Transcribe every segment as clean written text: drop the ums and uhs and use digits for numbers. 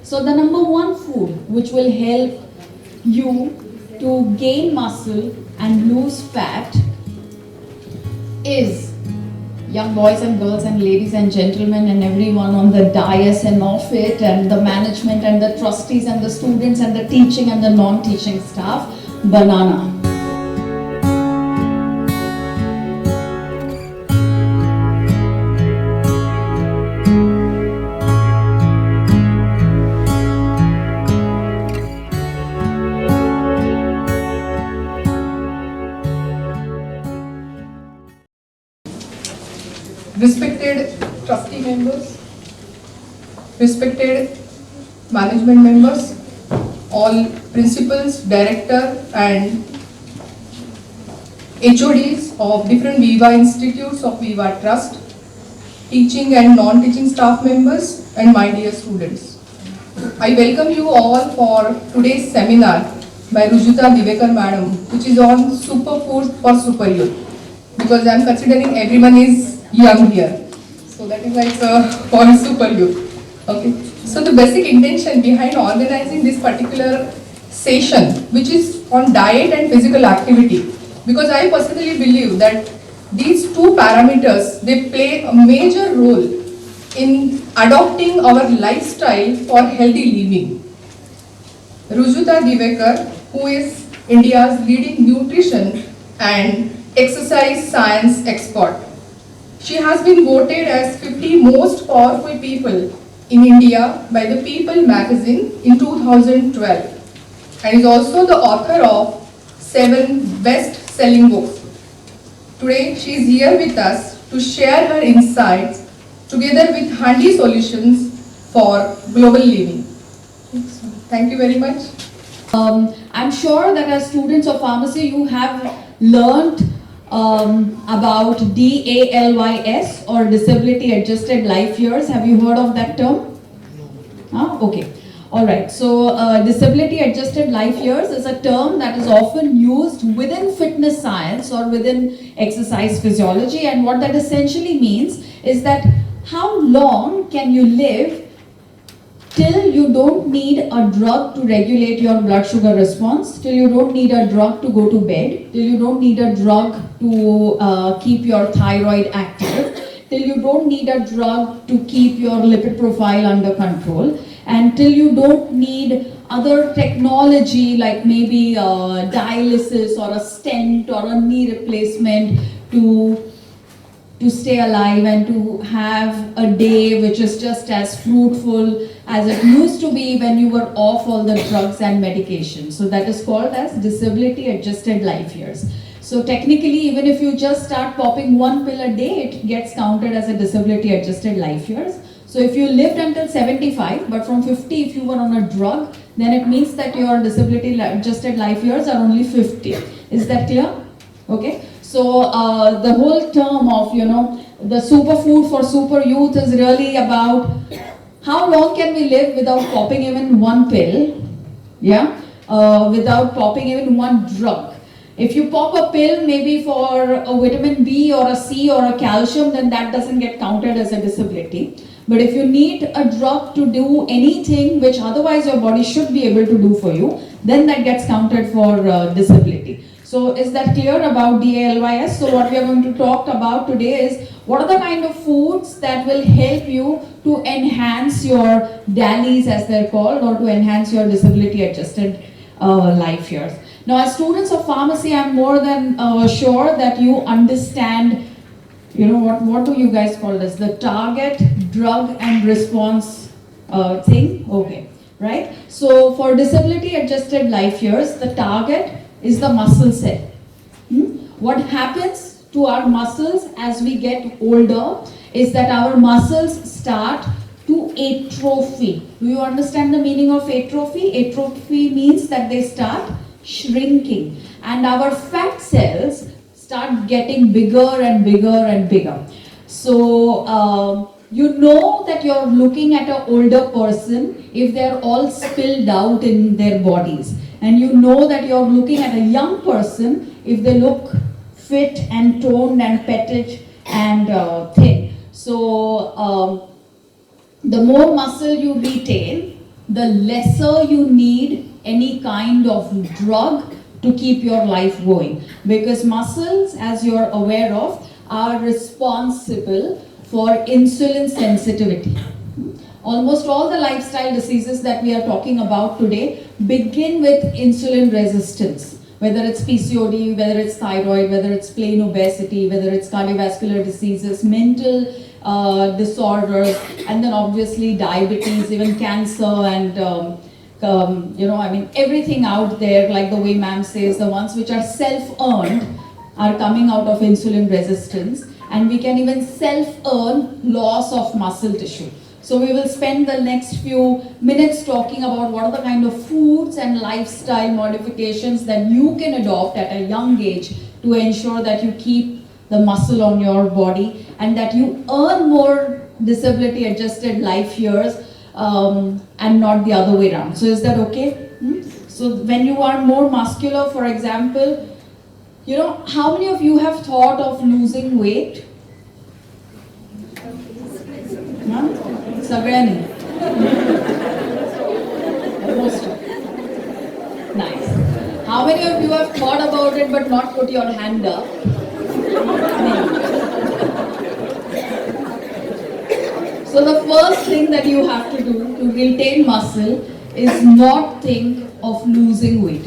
So the number one food which will help you to gain muscle and lose fat is, young boys and girls and ladies and gentlemen and everyone on the dais and off it, and the management and the trustees and the students and the teaching and the non-teaching staff, banana. Respected trustee members, respected management members, all principals, director and HODs of different Viva institutes of Viva Trust, teaching and non-teaching staff members and my dear students. I welcome you all for today's seminar by Rujuta Divekar Madam, which is on superfood for super youth, because I am considering everyone is young here. So that is why it's for super youth. Okay. So the basic intention behind organizing this particular session, which is on diet and physical activity, because I personally believe that these two parameters, they play a major role in adopting our lifestyle for healthy living. Rujuta Divekar, who is India's leading nutrition and exercise science expert. She has been voted as 50 most powerful people in India by the People magazine in 2012 and is also the author of 7 best-selling books. Today she is here with us to share her insights together with handy solutions for global living. Thank you very much. I'm sure that as students of pharmacy you have learnt about DALYS or Disability Adjusted Life Years. Have you heard of that term? Okay. Alright. So Disability Adjusted Life Years is a term that is often used within fitness science or within exercise physiology, and what that essentially means is that how long can you live till you don't need a drug to regulate your blood sugar response, till you don't need a drug to go to bed, till you don't need a drug to keep your thyroid active, till you don't need a drug to keep your lipid profile under control, and till you don't need other technology like maybe dialysis or a stent or a knee replacement to stay alive and to have a day which is just as fruitful as it used to be when you were off all the drugs and medications. So that is called as disability adjusted life years. So technically, even if you just start popping 1 pill a day, it gets counted as a disability adjusted life years. So if you lived until 75, but from 50 if you were on a drug, then it means that your disability adjusted life years are only 50. Is that clear? Okay. So the whole term of, the superfood for super youth is really about how long can we live without popping even 1 pill, without popping even 1 drug. If you pop a pill maybe for a vitamin B or a C or a calcium, then that doesn't get counted as a disability. But if you need a drug to do anything which otherwise your body should be able to do for you, then that gets counted for disability. So is that clear about DALYS? So what we are going to talk about today is what are the kind of foods that will help you to enhance your DALYs as they're called, or to enhance your disability adjusted life years. Now as students of pharmacy, I'm more than sure that you understand, what do you guys call this? The target, drug and response thing? Okay, right? So for disability adjusted life years, the target is the muscle cell. What happens to our muscles as we get older is that our muscles start to atrophy. Do you understand the meaning of atrophy? Atrophy means that they start shrinking and our fat cells start getting bigger and bigger and bigger. So you know that you're looking at an older person if they're all spilled out in their bodies. And you know that you're looking at a young person if they look fit and toned and petite and thin. So the more muscle you retain, the lesser you need any kind of drug to keep your life going. Because muscles, as you're aware of, are responsible for insulin sensitivity. Almost all the lifestyle diseases that we are talking about today begin with insulin resistance. Whether it's PCOD, whether it's thyroid, whether it's plain obesity, whether it's cardiovascular diseases, mental disorders, and then obviously diabetes, even cancer, and everything out there, like the way ma'am says, the ones which are self-earned are coming out of insulin resistance, and we can even self-earn loss of muscle tissue. So we will spend the next few minutes talking about what are the kind of foods and lifestyle modifications that you can adopt at a young age to ensure that you keep the muscle on your body and that you earn more disability adjusted life years and not the other way around. So is that okay? So when you are more muscular, for example, how many of you have thought of losing weight? Sagrani. Most. Nice. How many of you have thought about it but not put your hand up? So the first thing that you have to do to retain muscle is not think of losing weight.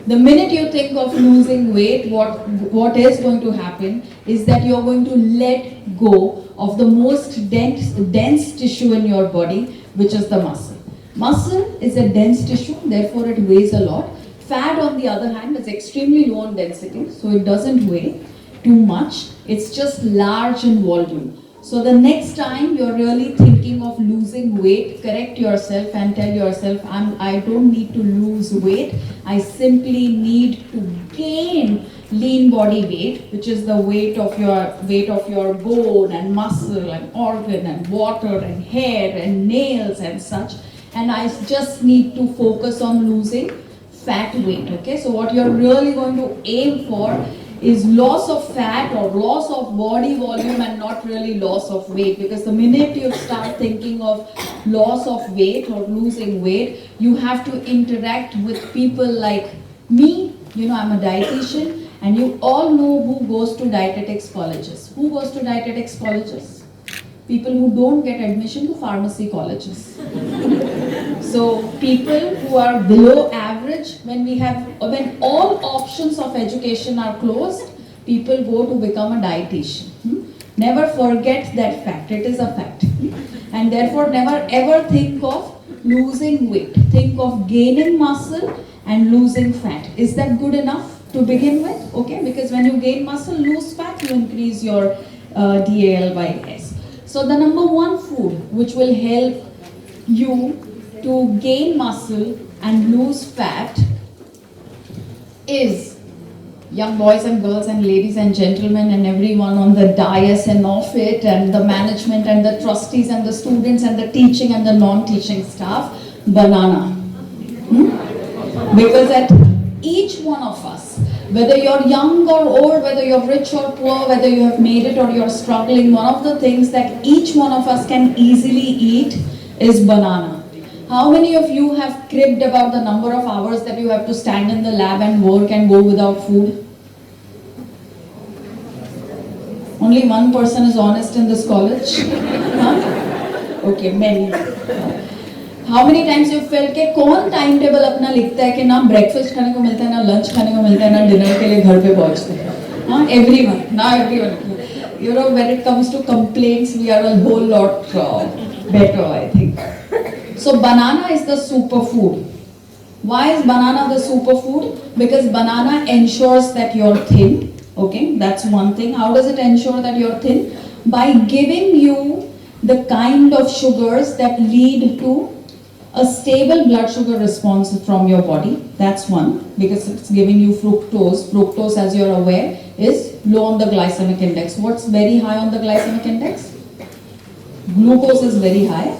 The minute you think of losing weight, what is going to happen is that you're going to let go of the most dense tissue in your body, which is the muscle. Muscle is a dense tissue, therefore it weighs a lot. Fat, on the other hand, is extremely low in density, so it doesn't weigh too much. It's just large in volume. So the next time you're really thinking of losing weight, correct yourself and tell yourself, I don't need to lose weight. I simply need to gain lean body weight, which is the weight of your bone and muscle and organ and water and hair and nails and such. And I just need to focus on losing fat weight. Okay, so what you're really going to aim for is loss of fat or loss of body volume and not really loss of weight, because the minute you start thinking of loss of weight or losing weight, you have to interact with people like me. I'm a dietitian, and you all know who goes to dietetics colleges. Who goes to dietetics colleges? People who don't get admission to pharmacy colleges. So people who are below average, when all options of education are closed, people go to become a dietitian. Never forget that fact. It is a fact. And therefore never ever think of losing weight. Think of gaining muscle and losing fat. Is that good enough to begin with? Okay, because when you gain muscle, lose fat, you increase your DAL/S. So the number one food which will help you to gain muscle and lose fat is, young boys and girls and ladies and gentlemen and everyone on the dais and off it, and the management and the trustees and the students and the teaching and the non-teaching staff, banana. Because at each one of us, whether you're young or old, whether you're rich or poor, whether you have made it or you're struggling, one of the things that each one of us can easily eat is banana. How many of you have cribbed about the number of hours that you have to stand in the lab and work and go without food? Only one person is honest in this college? Huh? Okay, many. How many times you felt कि कौन time table अपना लिखता है कि ना breakfast खाने को मिलता है, ना लंच खाने को मिलता है, ना डिनर के लिए घर पे पहुंचते हैं? हाँ, everyone, now everyone. When it comes to complaints, we are a whole lot better, I think. So banana is the superfood. Why is banana the superfood? Because banana ensures that you're thin. Okay, that's one thing. How does it ensure that you're thin? By giving you the kind of sugars that lead to a stable blood sugar response from your body. That's one, because it's giving you fructose. Fructose, as you're aware, is low on the glycemic index. What's very high on the glycemic index? Glucose is very high,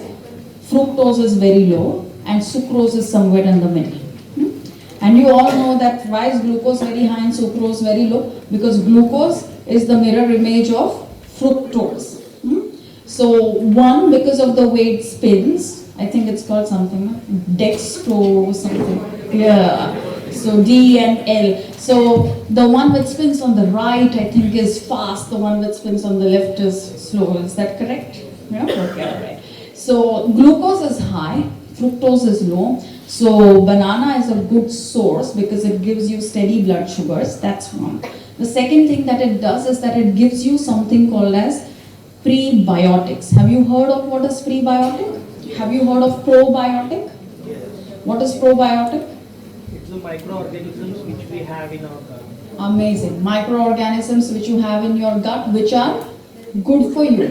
fructose is very low, and sucrose is somewhere in the middle. And you all know that why is glucose very high and sucrose very low? Because glucose is the mirror image of fructose. So one, because of the way it spins, I think it's called something, dextro something. Yeah. So D and L. So the one which spins on the right, I think, is fast. The one which spins on the left is slow. Is that correct? Yeah. Okay. All right. So glucose is high, fructose is low. So banana is a good source because it gives you steady blood sugars. That's one. The second thing that it does is that it gives you something called as prebiotics. Have you heard of what is prebiotic? Have you heard of probiotic? What is probiotic? It's the microorganisms which we have in our gut. Amazing. Microorganisms which you have in your gut which are good for you.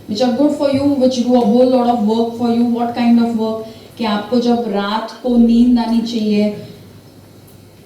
Which are good for you, which do a whole lot of work for you. What kind of work? कि आपको जब रात को नींद आनी चाहिए,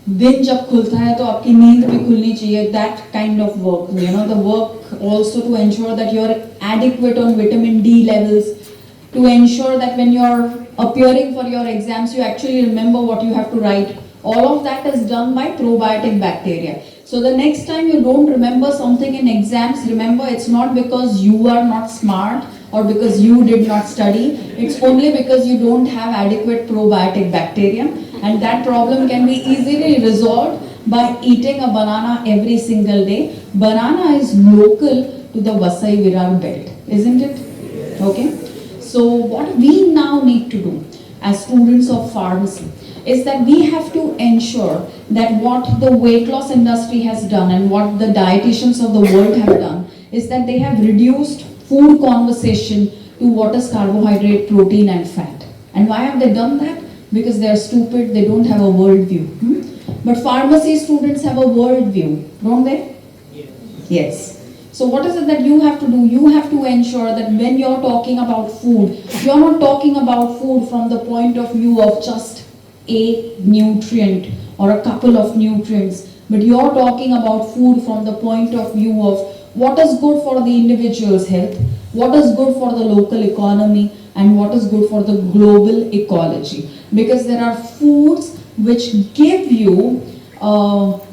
दिन जब खुलता है तो आपकी नींद भी खुलनी चाहिए. That kind of work, you know, the work also to ensure that you are adequate on vitamin D levels, to ensure that when you are appearing for your exams, you actually remember what you have to write. All of that is done by probiotic bacteria. So the next time you don't remember something in exams, remember it's not because you are not smart or because you did not study. It's only because you don't have adequate probiotic bacteria, and that problem can be easily resolved by eating a banana every single day. Banana is local to the Vasai Virar belt, isn't it? Okay. So what we now need to do as students of pharmacy is that we have to ensure that what the weight loss industry has done and what the dietitians of the world have done is that they have reduced food conversation to what is carbohydrate, protein and fat. And why have they done that? Because they are stupid, they don't have a worldview. But pharmacy students have a worldview, don't they? Yes. Yes. So what is it that you have to do? You have to ensure that when you're talking about food, you're not talking about food from the point of view of just a nutrient or a couple of nutrients, but you're talking about food from the point of view of what is good for the individual's health, what is good for the local economy, and what is good for the global ecology. Because there are foods which give you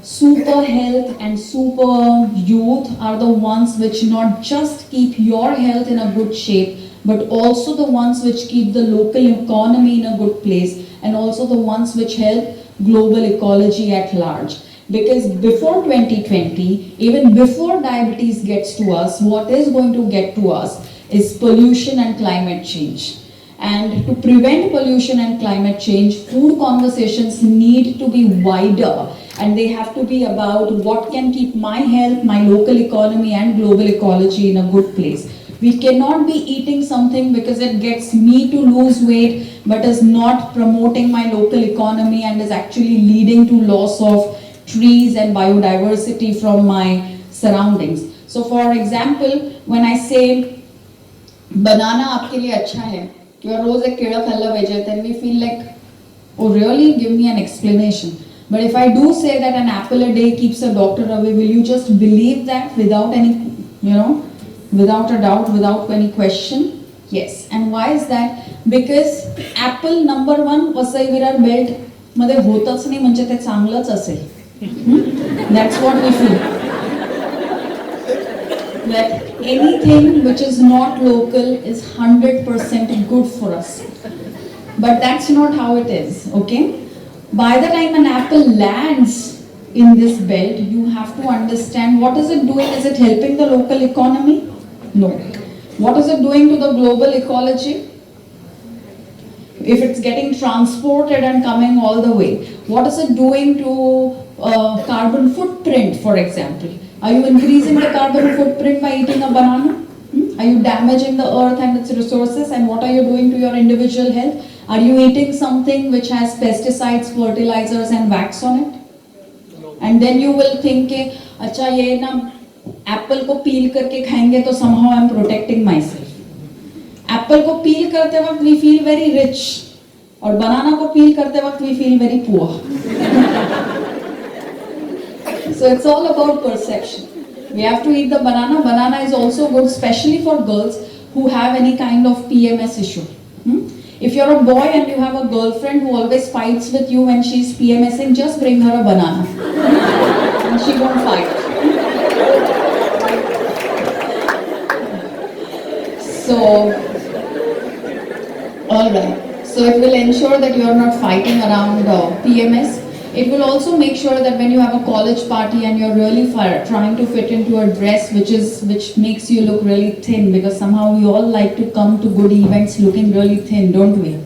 super health and super youth are the ones which not just keep your health in a good shape, but also the ones which keep the local economy in a good place, and also the ones which help global ecology at large. Because before 2020, even before diabetes gets to us, what is going to get to us is pollution and climate change. And to prevent pollution and climate change, food conversations need to be wider, and they have to be about what can keep my health, my local economy and global ecology in a good place. We cannot be eating something because it gets me to lose weight but is not promoting my local economy and is actually leading to loss of trees and biodiversity from my surroundings. So for example, when I say banana आपके लिए अच्छा है, you are रोज एक केला खाल्ला पाहिजे, then we feel like, oh really, give me an explanation. But if I do say that an apple a day keeps a doctor away, will you just believe that without any, without a doubt, without any question? Yes. And why is that? Because apple number one Vasai Virar belt मध्ये होतच नाही म्हणजे ते चांगलंच असेल. That's what we feel. That anything which is not local is 100% good for us. But that's not how it is, okay? By the time an apple lands in this belt, you have to understand what is it doing? Is it helping the local economy? No. What is it doing to the global ecology? If it's getting transported and coming all the way, what is it doing to carbon footprint, for example? Are you increasing the carbon footprint by eating a banana? Are you damaging the earth and its resources? And what are you doing to your individual health? Are you eating something which has pesticides, fertilizers and wax on it? And then you will think, अच्छा ये ना Apple को पील करके खाएंगे तो somehow I'm protecting myself. Apple को पील करते वक्त we feel very rich, और बनाना को पील करते वक्त we feel very poor. So it's all about perception. We have to eat the banana. Banana is also good, especially for girls who have any kind of PMS issue. If you're a boy and you have a girlfriend who always fights with you when she's PMSing, just bring her a banana. And she won't fight. So, all right. So it will ensure that you are not fighting around PMS. It will also make sure that when you have a college party and you're really trying to fit into a dress which makes you look really thin, because somehow we all like to come to good events looking really thin, don't we?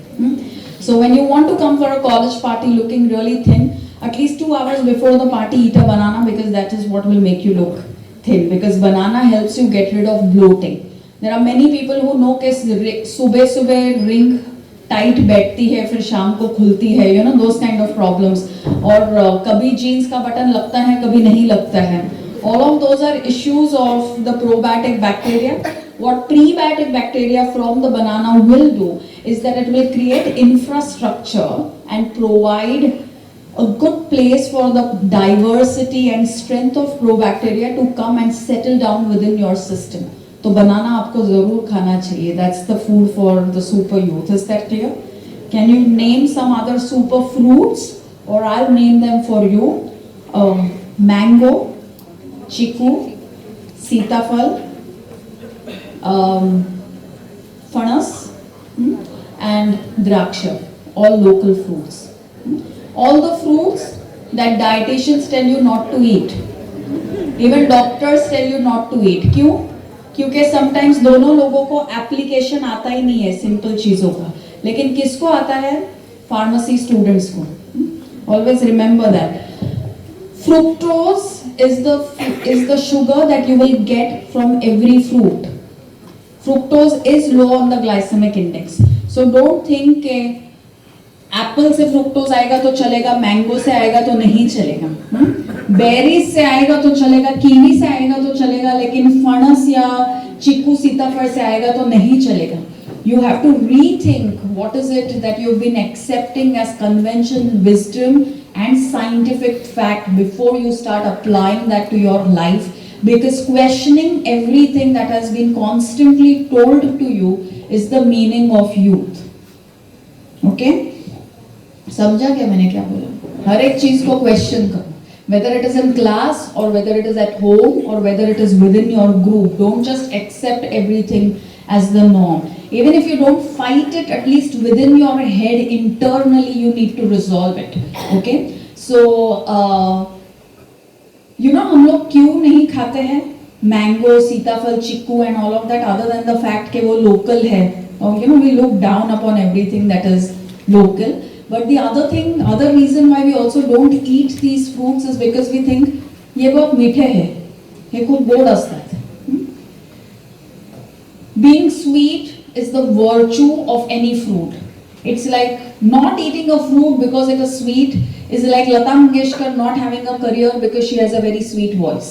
So when you want to come for a college party looking really thin, at least 2 hours before the party, eat a banana, because that is what will make you look thin, because banana helps you get rid of bloating. There are many people who know कि सुबह सुबह ring tight बैठती है फिर शाम को खुलती है, you know those kind of problems, और कभी जीन्स का बटन लगता है कभी नहीं लगता है. All of those are issues of the probiotic bacteria. What prebiotic bacteria from the banana will do is that it will create infrastructure and provide a good place for the diversity and strength of probacteria to come and settle down within your system. तो बनाना आपको जरूर खाना चाहिए. That's the food for the super youth. Is that clear? Can you name some other super fruits, or I'll name them for you? Mango, chiku, sitafal, fanas, and draksha. All local fruits. All the fruits that dietitians tell you not to eat. Even doctors tell you not to eat. क्यों? क्योंकि sometimes दोनों लोगों को application आता ही नहीं है simple चीजों का, लेकिन किसको आता है? फार्मेसी स्टूडेंट्स को. Always remember that. Fructose is the sugar that you will get from every fruit. Fructose is low on the glycemic index. So don't think के एप्पल से फ्रुक्टोज आएगा तो चलेगा, मैंगो से आएगा तो नहीं चलेगा, बेरीज से आएगा तो चलेगा, कीवी से आएगा तो चलेगा, लेकिन फणस या चिक्कू सीताफल से आएगा तो नहीं चलेगा. You have to rethink what is it that you've been accepting as conventional wisdom and scientific fact before you start applying that to your life, because questioning everything that has been constantly told to you is the meaning of youth. Okay? समझा क्या मैंने क्या बोला? हर एक चीज को question करो, whether it is in class or whether it is at home or whether it is within your group. Don't just accept everything as the norm. Even if you don't fight it, at least within your head internally you need to resolve it. Okay? So you know हम लोग क्यों नहीं खाते हैं mango, सीताफल, chikoo and all of that, other than the fact कि वो local है, or you know we look down upon everything that is local. But the other reason why we also don't eat these fruits is because we think ये बहुत मीठे हैं, हे खूप गोड असतात. Being sweet is the virtue of any fruit. It's like not eating a fruit because it is sweet is like Lata Mangeshkar not having a career because she has a very sweet voice.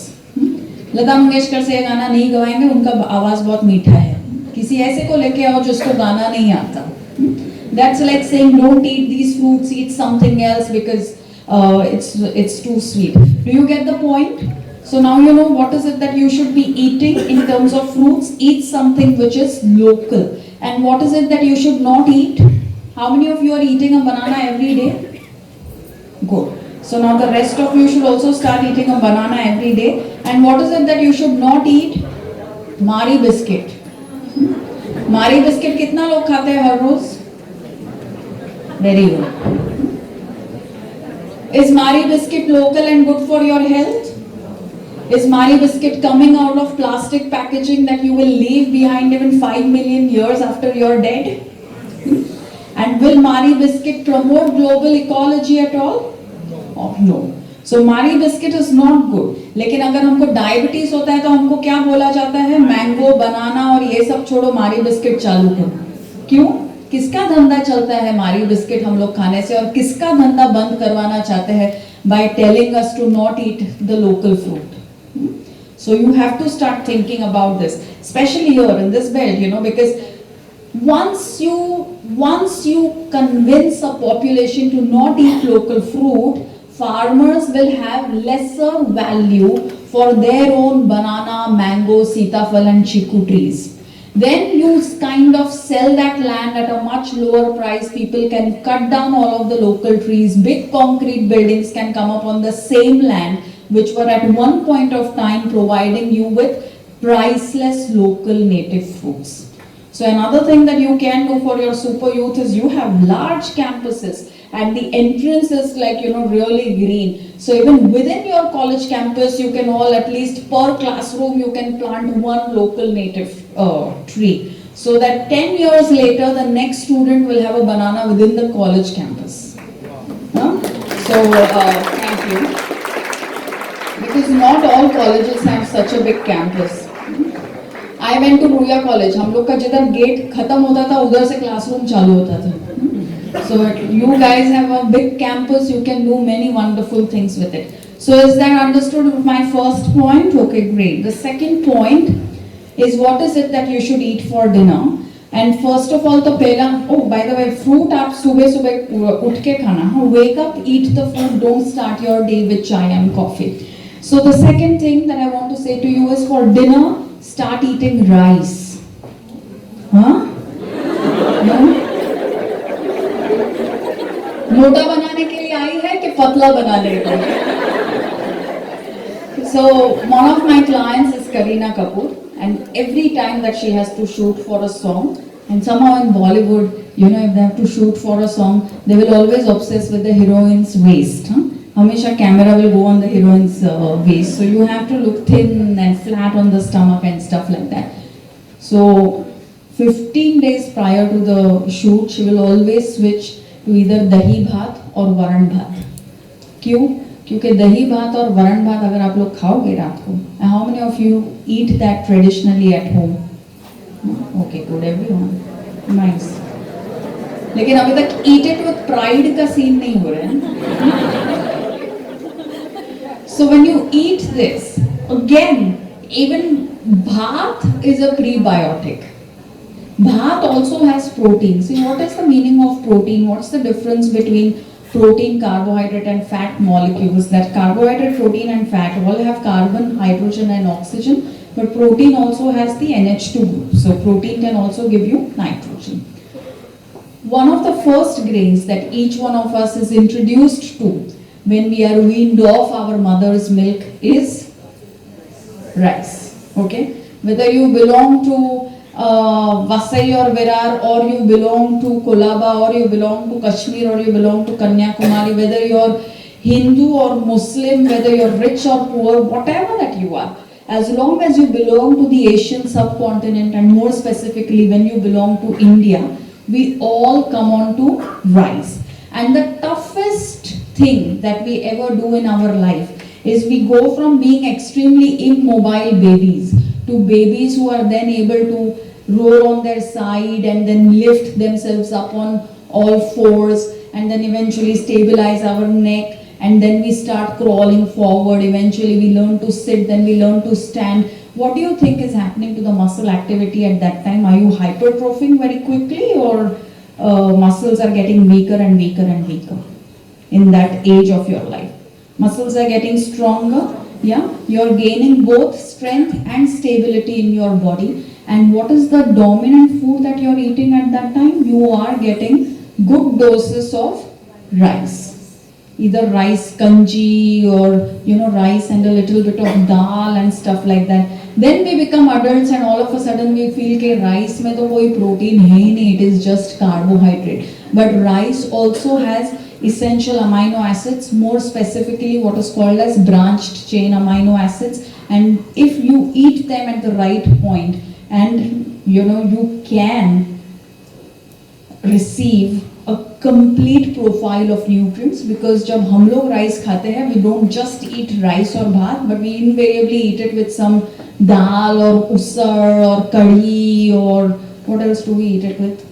Lata Mangeshkar से गाना नहीं गवाएंगे, उनका आवाज बहुत मीठा है. किसी ऐसे को लेके आओ जिसको गाना नहीं आता. That's like saying don't eat these fruits, eat something else because it's too sweet. Do you get the point? So now you know what is it that you should be eating in terms of fruits. Eat something which is local. And what is it that you should not eat? How many of you are eating a banana every day? Good. So now the rest of you should also start eating a banana every day. And what is it that you should not eat? Mari biscuit. Mari biscuit कितना लोग खाते हैं हर रोज? Very good. Is Mari biscuit local and good for your health? Is Mari biscuit coming out of plastic packaging that you will leave behind even 5 million years after you're dead? And will Mari biscuit promote global ecology at all? Oh, no. So Mari biscuit is not good. लेकिन अगर हमको diabetes होता है तो हमको क्या बोला जाता है? मैंगो, बनाना और ये सब छोड़ो, मारी बिस्किट चालू करो. क्यों? किसका धंधा चलता है मारी बिस्किट हम लोग खाने से, और किसका धंधा बंद करवाना चाहते हैं by telling us to not eat the local fruit. So you have to start thinking about this, especially here in this belt, you know, because once you convince a population to not eat local fruit, farmers will have lesser value for their own banana, mango, sitafal and chiku trees. Then you kind of sell that land at a much lower price. People can cut down all of the local trees. Big concrete buildings can come up on the same land, which were at one point of time providing you with priceless local native fruits. So another thing that you can do for your super youth is you have large campuses and the entrance is like, really green. So even within your college campus, you can all at least per classroom, you can plant one local native tree. So that 10 years later, the next student will have a banana within the college campus. Huh? So thank you. Because not all colleges have such a big campus. I went to Ruya College. हम लोग का जिधर gate खत्म होता था उधर से classroom चालू होता था. So you guys have a big campus. You can do many wonderful things with it. So is that understood with my first point? Okay, great. The second point is what is it that you should eat for dinner? And first of all, तो पहला, oh by the way, fruit आप सुबह सुबह उठ के खाना. Wake up, eat the food. Don't start your day with chai and coffee. So the second thing that I want to say to you is for dinner, start eating rice. Huh? No? मोटा बनाने के लिए आई है कि पतला बनाने के लिए? So one of my clients is Kareena Kapoor, and every time that she has to shoot for a song, and somehow in Bollywood, if they have to shoot for a song, they will always obsess with the heroine's waist. Huh? Hamesha camera will go on the heroine's waist, so you have to look thin and flat on the stomach and stuff like that. So 15 days prior to the shoot, she will always switch to either dahi bhat or varan bhat. क्यों? क्योंकि दही भात और वरण भात अगर आप लोग खाओगे रात को, how many of you eat that traditionally at home? Okay, good, everyone. Nice. लेकिन अभी तक eat it with pride का सीन नहीं हो रहा है. So when you eat this, again, even bhat is a prebiotic. Bhat also has protein. See, what is the meaning of protein? What's the difference between protein, carbohydrate and fat molecules? That carbohydrate, protein and fat all have carbon, hydrogen and oxygen, but protein also has the NH2 group. So protein can also give you nitrogen. One of the first grains that each one of us is introduced to when we are weaned off our mother's milk is rice. Okay? Whether you belong to Vasai or Virar, or you belong to Kolaba, or you belong to Kashmir, or you belong to Kanyakumari, whether you're Hindu or Muslim, whether you're rich or poor, whatever that you are, as long as you belong to the Asian subcontinent, and more specifically when you belong to India, we all come on to rice. And the toughest thing that we ever do in our life is we go from being extremely immobile babies to babies who are then able to roll on their side and then lift themselves up on all fours and then eventually stabilize our neck, and then we start crawling forward. Eventually we learn to sit, then we learn to stand. What do you think is happening to the muscle activity at that time? Are you hypertrophying very quickly, or muscles are getting weaker and weaker and weaker in that age of your life? Muscles are getting stronger. Yeah, you're gaining both strength and stability in your body. And what is the dominant food that you're eating at that time? You are getting good doses of rice. Either rice kanji or rice and a little bit of dal and stuff like that. Then we become adults and all of a sudden we feel कि rice में तो कोई protein है ही नहीं, it is just carbohydrate. But rice also has essential amino acids, more specifically what is called as branched chain amino acids, and if you eat them at the right point, and you can receive a complete profile of nutrients, because जब हम लोग rice खाते हैं, we don't just eat rice or bhat, but we invariably eat it with some dal or usar or curry, or what else do we eat it with?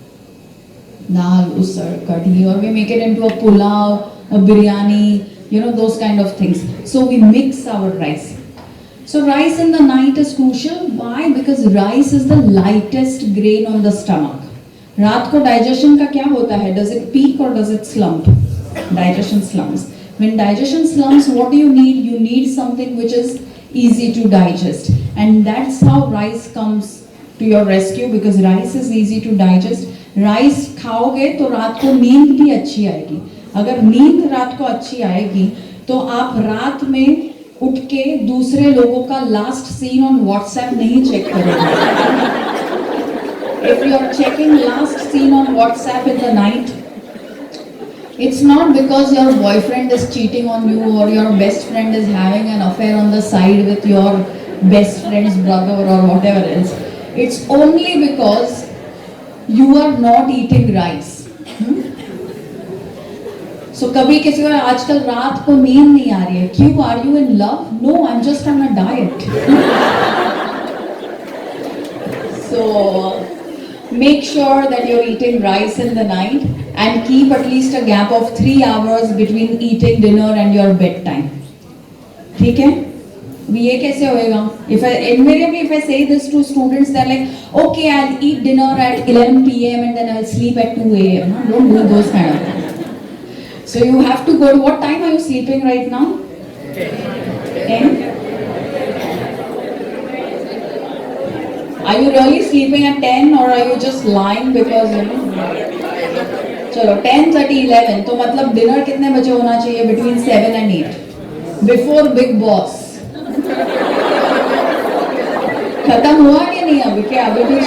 Dal, usar, curry, or we make it into a pulao, a biryani, those kind of things. So we mix our rice. So rice in the night is crucial. Why? Because rice is the lightest grain on the stomach. रात को digestion का क्या होता है? Does it peak or does it slump? Digestion slumps. When digestion slumps, what do you need? You need something which is easy to digest. And that's how rice comes to your rescue, because rice is easy to digest. Rice खाओगे तो रात को नींद भी अच्छी आएगी. अगर नींद रात को अच्छी आएगी तो आप रात में उठ के दूसरे लोगों का लास्ट सीन ऑन व्हाट्सएप नहीं चेक करोगे. If you're checking last seen on WhatsApp in the night, it's not because your boyfriend is cheating on you or your best friend is having an affair on the side with your best friend's brother or whatever else. It's only because you are not eating rice. So कभी किसी को आजकल रात को नींद नहीं आ रही है, क्यों? Are you in love? No, I'm just on a diet. So make sure that you're eating rice in the night and keep at least a gap of 3 hours between eating dinner and your bedtime. ठीक है? ये कैसे होएगा? Invariably if I say this to students, they're like, okay, I'll eat dinner at 11 p.m. and then I'll sleep at 2 a.m. No? Don't do those kind of things. So you have to go. What time are you sleeping right now? 10. Are you really sleeping at 10 or are you just lying because you know? चलो 10:30 11 तो मतलब dinner कितने बजे होना चाहिए? Between 7 and 8 before Big Boss. खत्म हुआ कि नहीं अभी? क्या अभी भी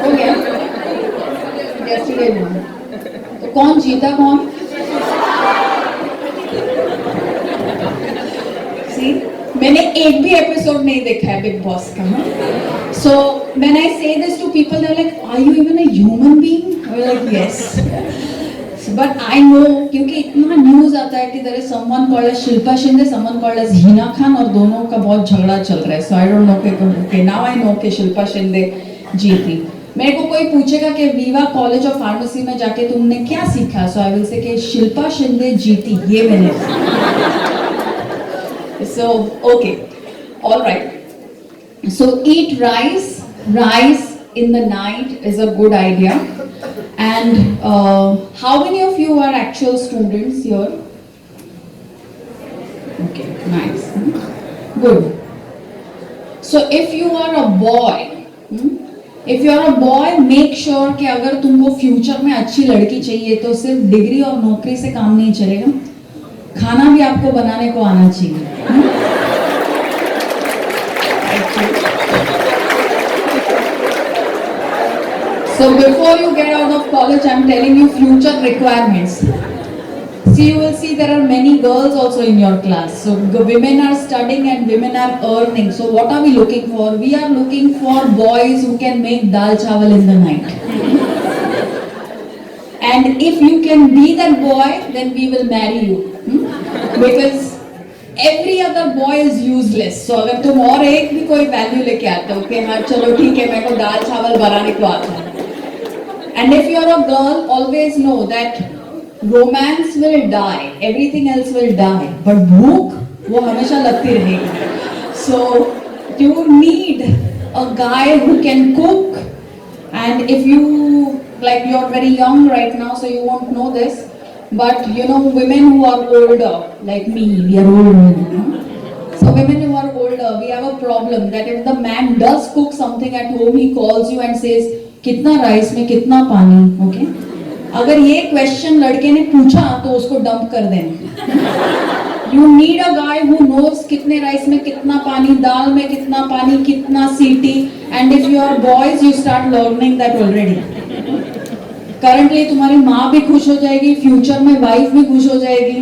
हो गया? Yesterday हुआ. तो कौन जीता कौन? See, मैंने एक भी एपिसोड नहीं देखा है बिग बॉस का. So when I say this to people, they're like, "Are you even a human being?" I'm like, "Yes." But I know क्योंकि इतना न्यूज आता है कि there is someone called as Shilpa Shinde, someone called as Hina Khan और दोनों का बहुत झगड़ा चल रहा है. So I don't know कि now I know कि शिल्पा शिंदे जीती. मेरे को कोई पूछेगा कि वीवा कॉलेज ऑफ फार्मेसी में जाके तुमने क्या सीखा? So I will say कि शिल्पा शिंदे जीती, ये मैंने. So okay, all right. So eat rice in the night is a good idea. And how many of you are actual students here? Okay, nice. Good. So if you are a boy, make sure कि अगर तुमको future में अच्छी लड़की चाहिए तो सिर्फ degree और नौकरी से काम नहीं चलेगा, खाना भी आपको बनाने को आना चाहिए. So before you get out of college, I'm telling you future requirements. See, you will see there are many girls also in your class. So women are studying and women are earning. So what are we looking for? We are looking for boys who can make dal chawal in the night. And if you can be that boy, then we will marry you. Because every other boy is useless. So अगर तुम और एक भी कोई value लेके आते हो कि हाँ चलो ठीक है मेरे को दाल चावल बनाने को आता है. And if you're a girl, always know that romance will die, everything else will die, but भूख वो हमेशा लगती रहेगी. So you need a guy who can cook. And if you like, you're very young right now, so you won't know this. But you know, women who are older, like me, we are older. So women who are older, we have a problem that if the man does cook something at home, he calls you and says, कितना rice में कितना पानी? Okay, अगर ये question लड़के ने पूछा तो उसको डंप कर देना. You need a guy who knows कितने राइस में कितना पानी, दाल में कितना पानी, कितना सीटी. And if you are boys, you start learning that already. Currently तुम्हारी माँ भी खुश हो जाएगी, फ्यूचर में वाइफ भी खुश हो जाएगी.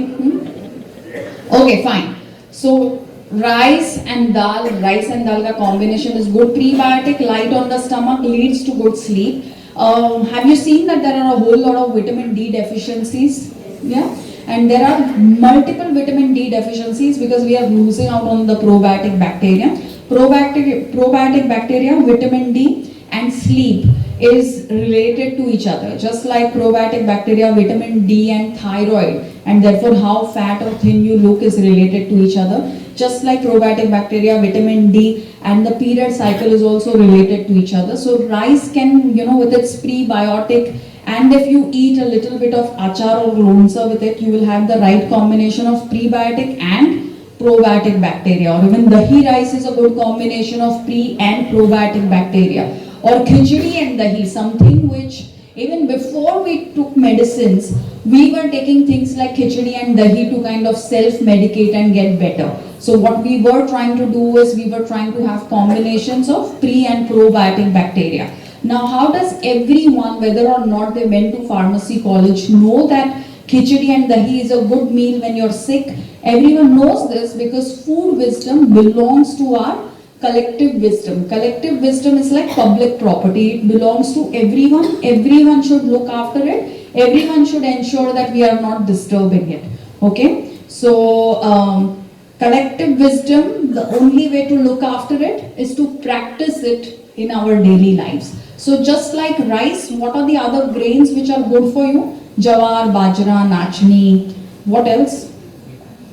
Okay, fine. So rice and dal का combination is good. Prebiotic, light on the stomach, leads to good sleep. Have you seen that there are a whole lot of vitamin D deficiencies? Yeah, and there are multiple vitamin D deficiencies because we are losing out on the probiotic bacteria. Probiotic bacteria, vitamin D and sleep is related to each other, just like probiotic bacteria, vitamin D and thyroid, and therefore how fat or thin you look is related to each other. Just like probiotic bacteria, vitamin D and the period cycle is also related to each other. So rice can, you know, with its prebiotic, and if you eat a little bit of achar or lonsa with it, you will have the right combination of prebiotic and probiotic bacteria. Or even dahi rice is a good combination of pre and probiotic bacteria. Or khichdi and dahi, something which even before we took medicines, we were taking things like khichdi and dahi to kind of self-medicate and get better. So what we were trying to do is we were trying to have combinations of pre and probiotic bacteria. Now, how does everyone, whether or not they went to pharmacy college, know that khichdi and dahi is a good meal when you're sick? Everyone knows this because food wisdom belongs to our collective wisdom. Collective wisdom is like public property. It belongs to everyone. Everyone should look after it. Everyone should ensure that we are not disturbing it. Okay? So, collective wisdom, the only way to look after it is to practice it in our daily lives. So just like rice, what are the other grains which are good for you? Jawar, bajra, nachni, what else?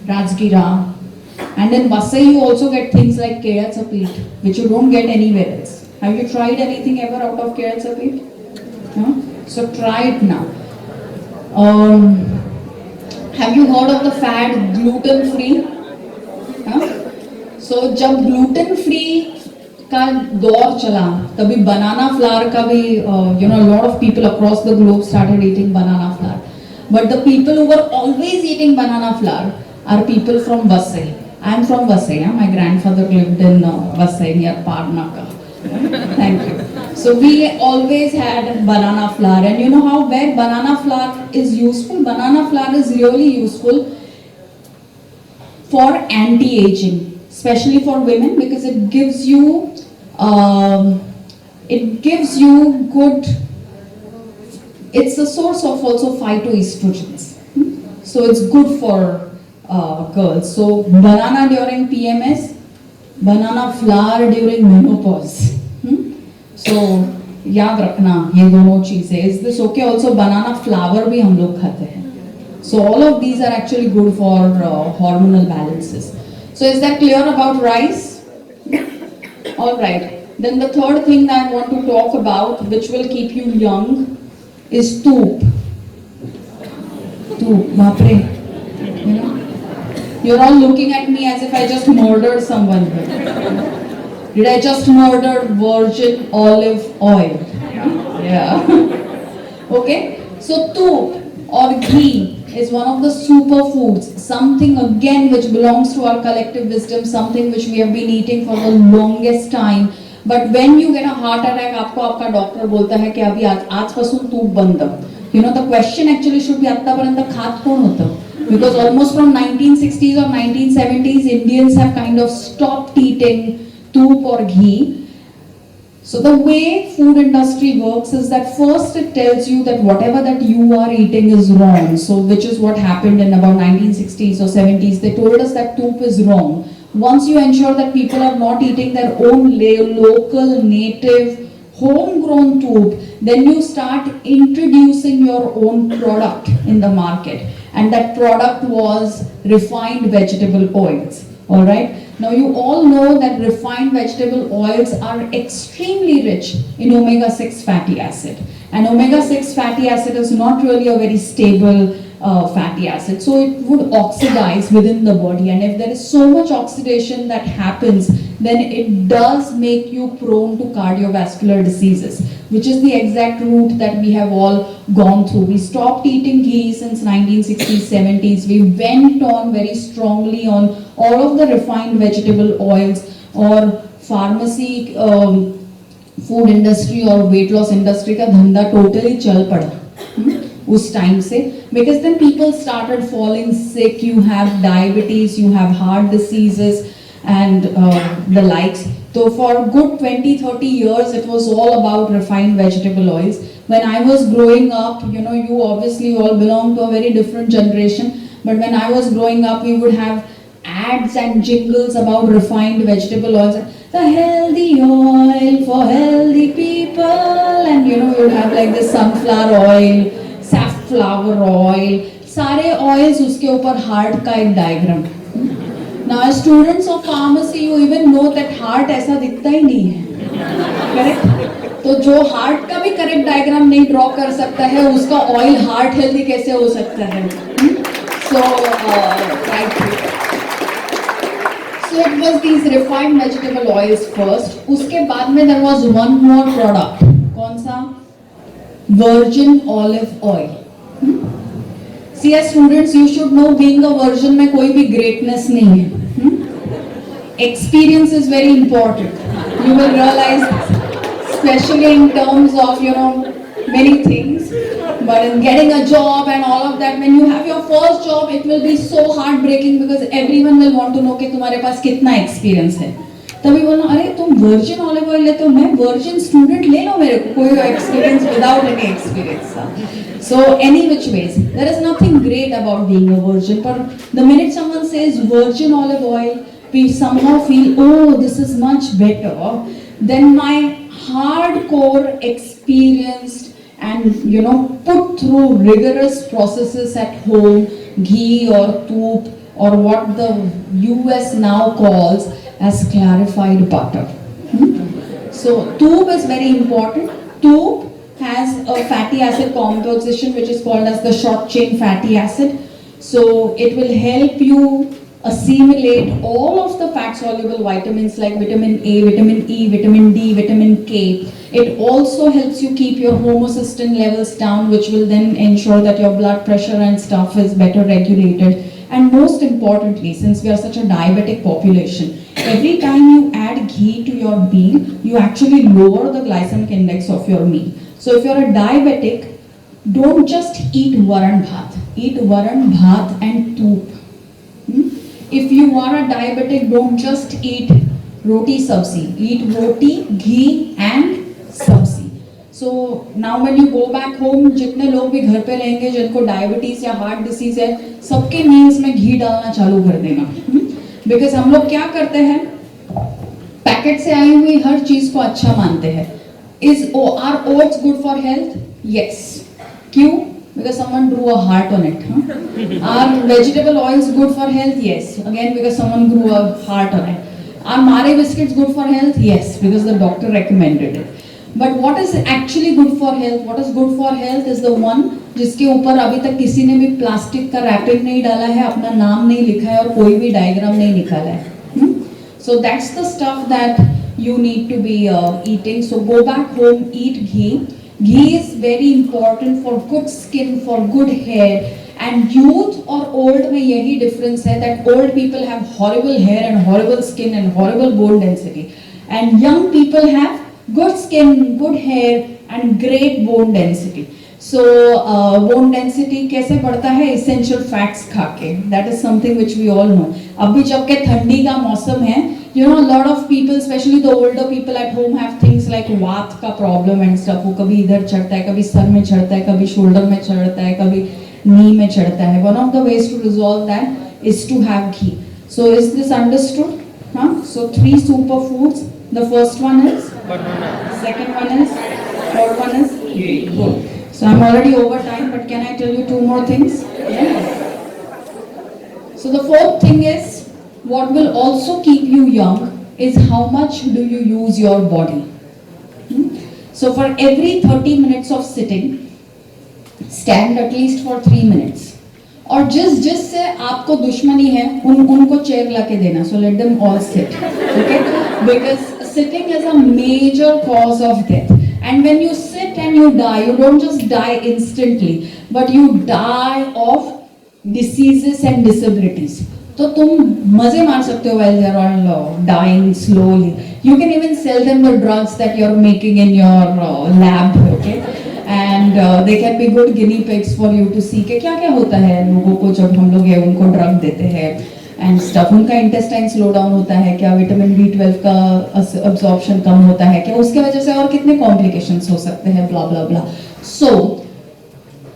Rajgira. And in Vasai you also get things like Kerala peat, which you don't get anywhere else. Have you tried anything ever out of Kerala peat? No? So try it now. Have you heard of the fad gluten free? So जब gluten free का दौर चला, तभी banana flour का भी a lot of people across the globe started eating banana flour. But the people who were always eating banana flour are people from Vasai. I am from Vasai. My grandfather lived in Vasai near Parnaka. Thank you. So we always had banana flour, and you know how where banana flour is useful? Banana flour is really useful for anti-aging, especially for women, because it gives you good. It's a source of also phytoestrogens, so it's good for girls. So banana during PMS, banana flour during menopause. So याद रखना ये दोनों चीजें. Is this okay? Also banana flour भी हम लोग खाते हैं. So all of these are actually good for hormonal balances. So is that clear about rice? All right. Then the third thing that I want to talk about, which will keep you young, is toop. Toop, bapre. You know? You're all looking at me as if I just murdered someone. Did I just murder virgin olive oil? Yeah. Okay. So toop or ghee is one of the superfoods, something again which belongs to our collective wisdom, something which we have been eating for the longest time. But when you get a heart attack, आपको आपका doctor बोलता है कि अभी आजपासून तूप बंद. You know, the question actually should be आतापर्यंत खात कोण होतं? Because almost from 1960s or 1970s, Indians have kind of stopped eating toop or ghee. So the way food industry works is that first it tells you that whatever that you are eating is wrong. So which is what happened in about 1960s or 70s. They told us that toop is wrong. Once you ensure that people are not eating their own local, native, homegrown toop, then you start introducing your own product in the market. And that product was refined vegetable oils. All right. Now you all know that refined vegetable oils are extremely rich in omega-6 fatty acid. And omega-6 fatty acid is not really a very stable fatty acid. So it would oxidize within the body. And if there is so much oxidation that happens, then it does make you prone to cardiovascular diseases, which is the exact route that we have all gone through. We stopped eating ghee since 1960s, 70s. We went on very strongly on all of the refined vegetable oils, or pharmacy, food industry और weight loss industry का धंधा totally चल पड़ा उस time से, because then people started falling sick. You have diabetes, you have heart diseases and the likes. So for good 20-30 years it was all about refined vegetable oils. When I was growing up, you know, you obviously all belong to a very different generation, but when I was growing up we would have ads and jingles about refined vegetable oils. The healthy oil for healthy people, and you know, you have like this sunflower oil, safflower oil, सारे oils उसके ऊपर heart का एक diagram. Now as students of pharmacy, you even know that heart ऐसा दिखता ही नहीं है, correct? तो जो heart का भी correct diagram नहीं draw कर सकता है, उसका oil heart healthy कैसे हो सकता है? So thank you. So it was these refined vegetable oils first. उसके बाद में there was one more product. कौन सा? Virgin olive oil. See, as students, you should know being a virgin में कोई भी greatness नहीं है. Experience is very important. You will realize especially in terms of, you know, many things. But in getting a job and all of that, when you have your first job, it will be so heartbreaking because everyone will want to know कि तुम्हारे पास कितना experience है. तभी बोलना अरे तुम virgin olive oil लेते हो, मैं वर्जिन स्टूडेंट ले लो, मेरे को कोई experience without any experience. So any which ways, there is nothing great about being a virgin. But the minute someone says virgin olive oil, we somehow feel, oh, this is much better than my hardcore experienced and, you know, put through rigorous processes at home, ghee or toop or what the US now calls as clarified butter. So toop is very important. Toop has a fatty acid composition which is called as the short chain fatty acid. So it will help you assimilate all of the fat soluble vitamins like vitamin A, vitamin E, vitamin D, vitamin K. It also helps you keep your homocysteine levels down, which will then ensure that your blood pressure and stuff is better regulated. And most importantly, since we are such a diabetic population, every time you add ghee to your meal, you actually lower the glycemic index of your meal. So if you're a diabetic, don't just eat varan bhat. Eat varan bhat and toop. If you are a diabetic, don't just eat roti sabzi. Eat roti, ghee and sabzi. So now when you go back home, जितने लोग भी घर पे रहेंगे जिनको diabetes या heart disease है, सबके मील्स में घी डालना चालू कर देना. बिकॉज हम लोग क्या करते हैं, पैकेट से आई हुई हर चीज को अच्छा मानते हैं. Are oats good for health? Yes. क्यों? Because someone drew a heart on it. Are vegetable oils good for health? Yes. Again, because someone drew a heart on it. Are Mare biscuits good for health? Yes, because the doctor recommended it. But what is actually good for health? What is good for health is the one जिसके ऊपर अभी तक किसी ने भी plastic का wrapping नहीं डाला है, अपना नाम नहीं लिखा है और कोई भी डायग्राम नहीं निकाला है. So that's the stuff that you need to be eating. So go back home, eat ghee. Ghee is very important for good skin, for good hair. And youth or old में यही difference है that old people have horrible hair and horrible skin and horrible bone density. And young people have good skin, good hair and great bone density. So bone density कैसे बढ़ता है? Essential fats खा के. That is something which we all know. अभी जब के ठंडी का मौसम है, you know, a lot of people, especially the older people at home, have things like वात का problem and stuff. वो कभी इधर चढ़ता है, कभी सर में चढ़ता है, कभी shoulder में चढ़ता है, कभी knee में चढ़ता है. One of the ways to resolve that is to have ghee. So is this understood? So 3 superfoods. The first one is banana. Second one is, third one is ghee. Good. So I'm already over time, but can I tell you 2 more things? Yes. So the fourth thing is, what will also keep you young is how much do you use your body. So for every 30 minutes of sitting, stand at least for 3 minutes. और जिससे आपको दुश्मनी है उनको chair ला के देना. So let them all sit. Okay? Because sitting is a major cause of death. And when you sit and you die, you don't just die instantly, but you die of diseases and disabilities. तो तुम मजे मार सकते हो while they are all dying slowly. You can even sell them the drugs that you are making in your lab, okay? And they can be good guinea pigs for you to see कि क्या क्या होता है लोगों को जब हम लोग उनको ड्रग देते हैं and stuff. उनका intestine slow down होता है क्या, विटामिन B12 का absorption कम होता है क्या, उसके वजह से और कितने complications हो सकते हैं, blah blah blah. So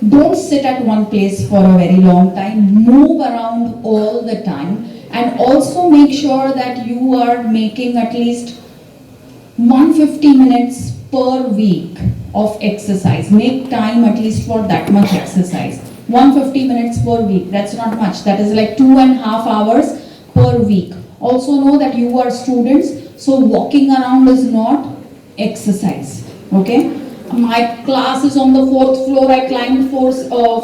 don't sit at one place for a very long time. Move around all the time, and also make sure that you are making at least 150 minutes per week of exercise. Make time at least for that much exercise. 150 minutes per week. That's not much. That is like 2.5 hours per week. Also know that you are students, so walking around is not exercise. Okay? My class is on the 4th floor. I climbed 4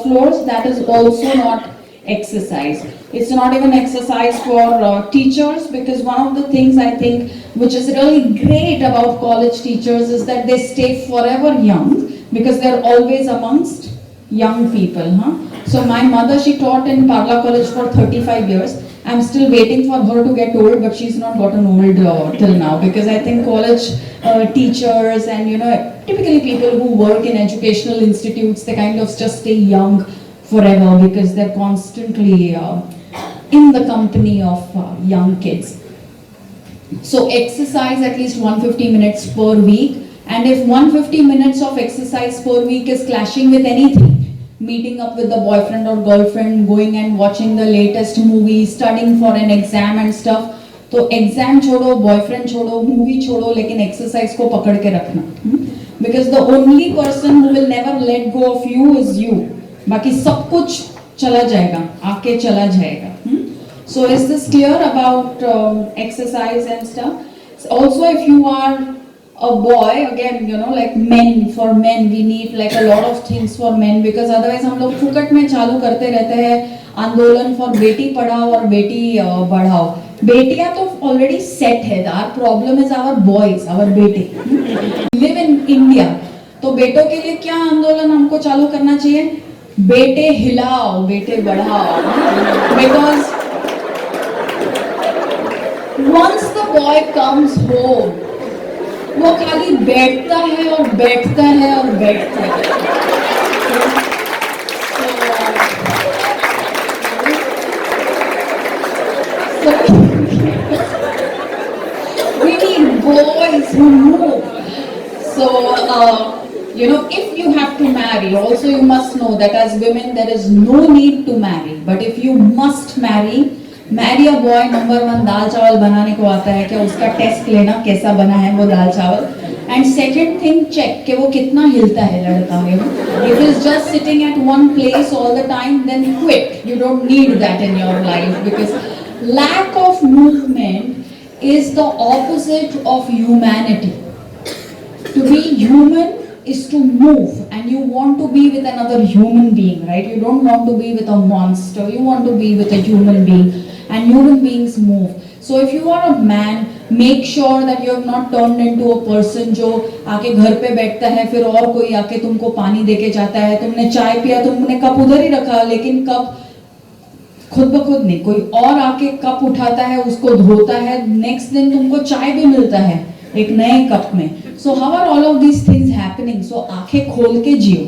floors. That is also not exercise. It's not even exercise for teachers, because one of the things I think which is really great about college teachers is that they stay forever young because they're always amongst young people. So my mother, she taught in Parla College for 35 years, I'm still waiting for her to get old, but she's not gotten old till now, because I think college teachers and typically people who work in educational institutes, they kind of just stay young forever because they're constantly in the company of young kids. So exercise at least 150 minutes per week, and if 150 minutes of exercise per week is clashing with anything, meeting up with the boyfriend or girlfriend, going and watching the latest movie, studying for an exam and stuff, तो exam छोड़ो, boyfriend छोड़ो, movie छोड़ो, लेकिन exercise को पकड़ के रखना, because the only person who will never let go of you is you. बाकी सब कुछ चला जाएगा, आके चला जाएगा. So is this clear about exercise and stuff? Also, if you are a boy, again, like men, for men, we need like a lot of things for men, because otherwise हम लोग फुकट में चालू करते रहते हैं आंदोलन फॉर बेटी पढ़ाओ और बेटी बढ़ाओ. बेटियां तो ऑलरेडी सेट है. Our problem is our boys, our बेटे. लिव इन इंडिया, तो बेटों के लिए क्या आंदोलन हमको चालू करना चाहिए? बेटे हिलाओ, बेटे बढ़ाओ. Because once the boy comes home, वो खाली बैठता है और बैठता है और बैठता है. So we need boys who move. So if you have to marry, also you must know that as women there is no need to marry, but if you must marry a boy. Number 1, दाल चावल बनाने को आता है क्या? उसका test लेना कैसा बना है वो दाल चावल. एंड सेकंड थिंग, चेक कि वो कितना हिलता है लड़का. If he's just sitting at one place all the time, then quit. You don't need that in your life, because lack of movement is the opposite of humanity. To be human is to move, and you want to be with another human being, right? You don't want to be with a monster, you want to be with a human being, and human beings move. So if you are a man, make sure that you have not turned into a person जो आके घर पे बैठता है, फिर और कोई आके तुमको पानी देके जाता है, तुमने चाय पिया, तुमने कप उधर ही रखा, लेकिन कप खुद ब खुद नहीं, कोई और आके कप उठाता है, उसको धोता है, नेक्स्ट दिन तुमको चाय भी मिलता है एक नए कप में. So how are all of these things happening? So आंखें खोल के जियो,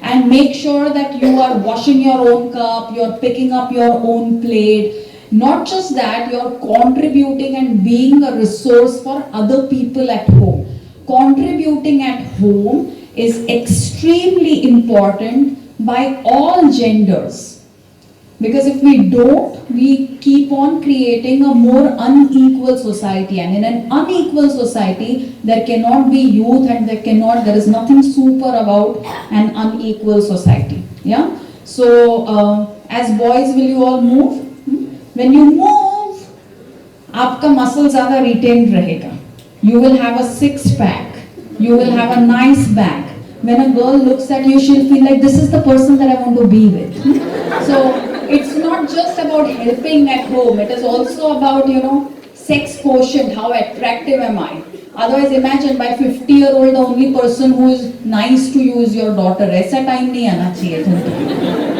and make sure that you are washing your own cup, you are picking up your own plate. Not just that, you are contributing and being a resource for other people at home. Contributing at home is extremely important by all genders. Because if we don't, we keep on creating a more unequal society, and in an unequal society there cannot be youth, and there is nothing super about an unequal society. Yeah. So as boys, will you all move? When you move, आपका muscle ज़्यादा retained रहेगा. You will have a six pack. You will have a nice back. When a girl looks at you, she'll feel like this is the person that I want to be with. So it's not just about helping at home. It is also about sex quotient. How attractive am I? Otherwise, imagine by 50-year-old, the only person who is nice to you is your daughter. ऐसा time नहीं आना चाहिए तुमको.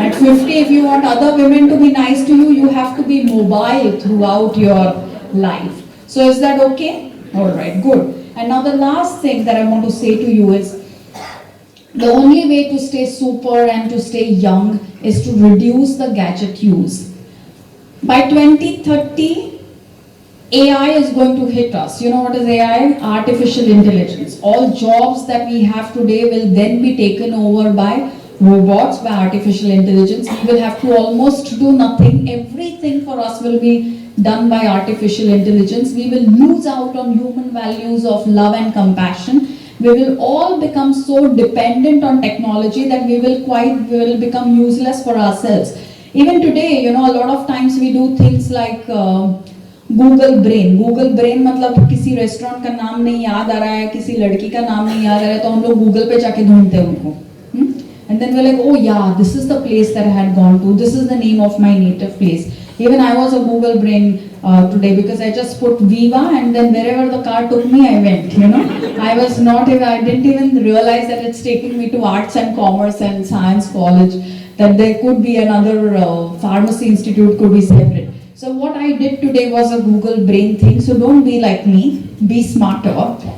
At 50, if you want other women to be nice to you, you have to be mobile throughout your life. So is that okay? All right, good. And now the last thing that I want to say to you is, the only way to stay super and to stay young is to reduce the gadget use. By 2030, AI is going to hit us. You know what is AI? Artificial intelligence. All jobs that we have today will then be taken over by robots, by artificial intelligence. We will have to almost do nothing. Everything for us will be done by artificial intelligence. We will lose out on human values of love and compassion. We will all become so dependent on technology that we will become useless for ourselves. Even today, a lot of times we do things like Google Brain. Google Brain मतलब किसी restaurant का नाम नहीं याद आ रहा है, किसी लड़की का नाम नहीं याद आ रहा है, तो हम लोग गूगल पे जाके ढूंढते हैं उनको. And then we're like, oh yeah, this is the place that I had gone to. This is the name of my native place. Even I was a Google Brain today, because I just put Viva, and then wherever the car took me, I went. I didn't even realize that it's taking me to Arts and Commerce and Science College. That there could be another pharmacy institute could be separate. So what I did today was a Google brain thing. So don't be like me, be smarter,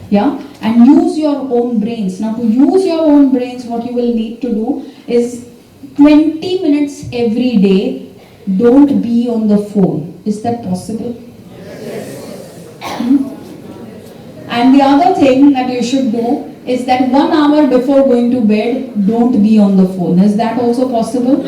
yeah, and use your own brains. Now to use your own brains, what you will need to do is 20 minutes every day, don't be on the phone. Is that possible? Hmm? And the other thing that you should do is that 1 hour before going to bed, don't be on the phone. Is that also possible?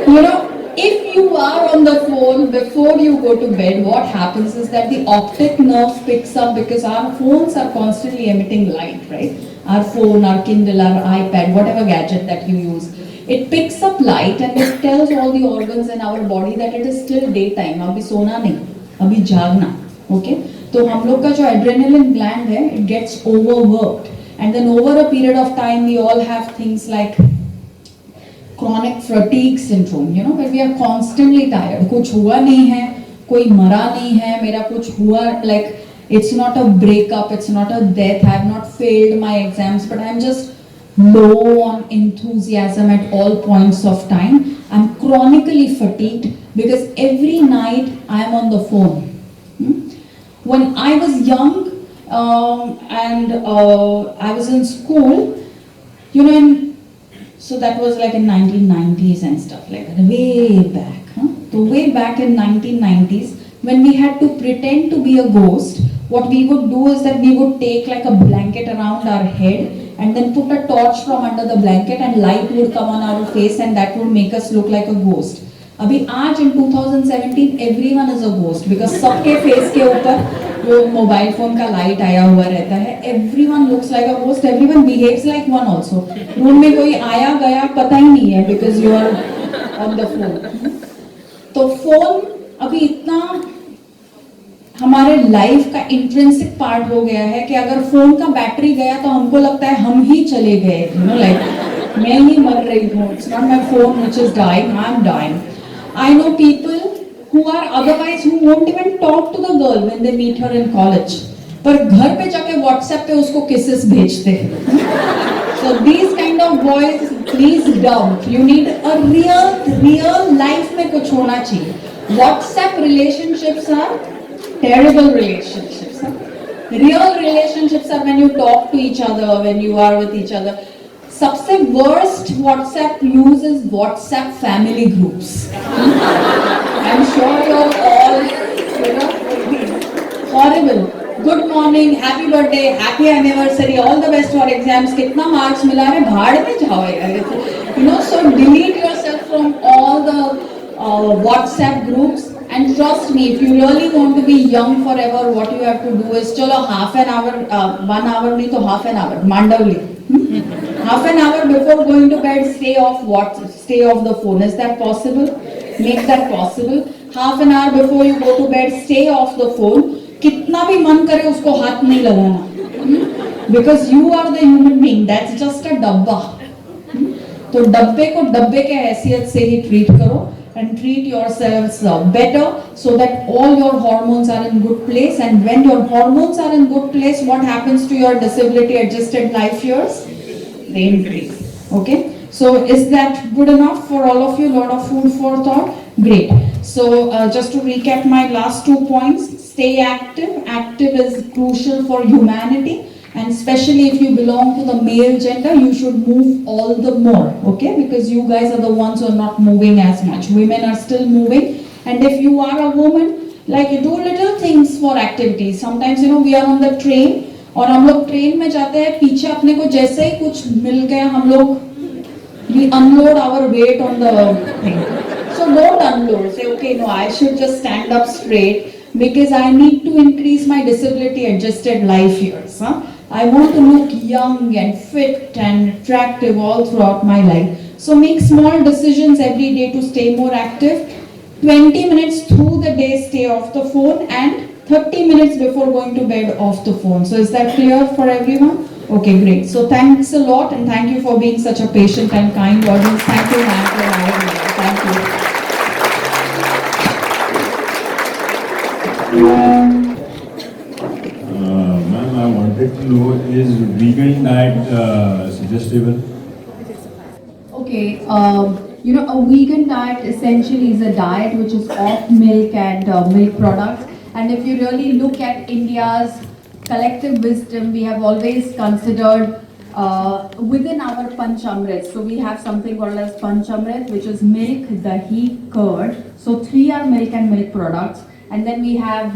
You know, if you are on the phone before you go to bed, what happens is that the optic nerve picks up, because our phones are constantly emitting light, right? Our phone, our Kindle, our iPad, whatever gadget that you use, it picks up light and it tells all the organs in our body that it is still daytime. अभी सोना नहीं, अभी जागना, okay? तो हम लोग का जो adrenaline gland है, it gets overworked, and then over a period of time we all have things like chronic fatigue syndrome, you know, where we are constantly tired. कुछ हुआ नहीं है, कोई मरा नहीं है, मेरा कुछ हुआ, like it's not a breakup, it's not a death, I have not failed my exams, but I'm just low on enthusiasm at all points of time. I'm chronically fatigued because every night I'm on the phone. When I was young and I was in school, you know, so that was like in 1990s and stuff like that, way back. So way back in 1990s, when we had to pretend to be a ghost, what we would do is that we would take like a blanket around our head and then put a torch from under the blanket and light would come on our face and that would make us look like a ghost. अभी आज in 2017 everyone is a ghost because सबके face के ऊपर वो mobile phone का light आया हुआ रहता है. Everyone looks like a ghost, everyone behaves like one also. Room में कोई आया गया पता ही नहीं है because you are on the phone. तो फोन अभी इतना हमारे लाइफ का इंट्रिंसिक पार्ट हो गया है कि अगर फोन का बैटरी गया तो हमको लगता है हम ही चले गए, यू नो, लाइक मैं ही मर रही हूँ. It's not my phone which is dying, I am dying. I know people who are otherwise who won't even talk to the girl when they meet her in college, पर घर पे जाके WhatsApp पे उसको kisses भेजते हैं. So these kind of boys, please don't. You need a real life में कुछ होना चाहिए. WhatsApp relationships are terrible relationships. Real relationships are when you talk to each other, when you are with each other. सबसे worst WhatsApp use is WhatsApp family groups. I'm sure you're all, you know, horrible. Good morning, happy birthday, happy anniversary, all the best for exams. कितना marks मिला है, भाड़ में जाओ यार. You know, so delete yourself from all the WhatsApp groups. And trust me, if you really want to be young forever, what you have to do is, चलो half an hour, 1 hour नहीं तो half an hour, मांडवली. Half an hour before going to bed, stay off the phone. Is that possible? Make that possible. Half an hour before you go to bed, stay off the phone. कितना भी मन करे उसको हाथ नहीं लगाना. Because you are the human being. That's just a डब्बा. तो डब्बे को डब्बे के हैसियत से ही ट्रीट करो. And treat yourselves better so that all your hormones are in good place. And when your hormones are in good place, what happens to your disability adjusted life years? They increase. Okay, so is that good enough for all of you? Lot of food for thought. Great. So just to recap my last 2 points, stay active is crucial for humanity, and especially if you belong to the male gender, you should move all the more, okay, because you guys are the ones who are not moving as much. Women are still moving, and if you are a woman, like, you do little things for activities. Sometimes, you know, we are on the train और हम लोग train में जाते हैं, पीछे अपने को जैसे ही कुछ मिल गया हम लोग we unload our weight on the thing. So don't unload. Say, okay, no, I should just stand up straight because I need to increase my disability adjusted life years. I want to look young and fit and attractive all throughout my life. So make small decisions every day to stay more active. 20 minutes through the day stay off the phone, and 30 minutes before going to bed off the phone. So is that clear for everyone? Okay, great. So thanks a lot, and thank you for being such a patient and kind audience. Thank you, ma'am, for having me. Thank you. Ma'am, I wanted to know, is vegan diet suggestible? Okay, a vegan diet essentially is a diet which is off milk and milk products. And if you really look at India's collective wisdom, we have always considered within our Panchamrit. So we have something called as Panchamrit, which is milk, dahi, curd. So three are milk and milk products. And then we have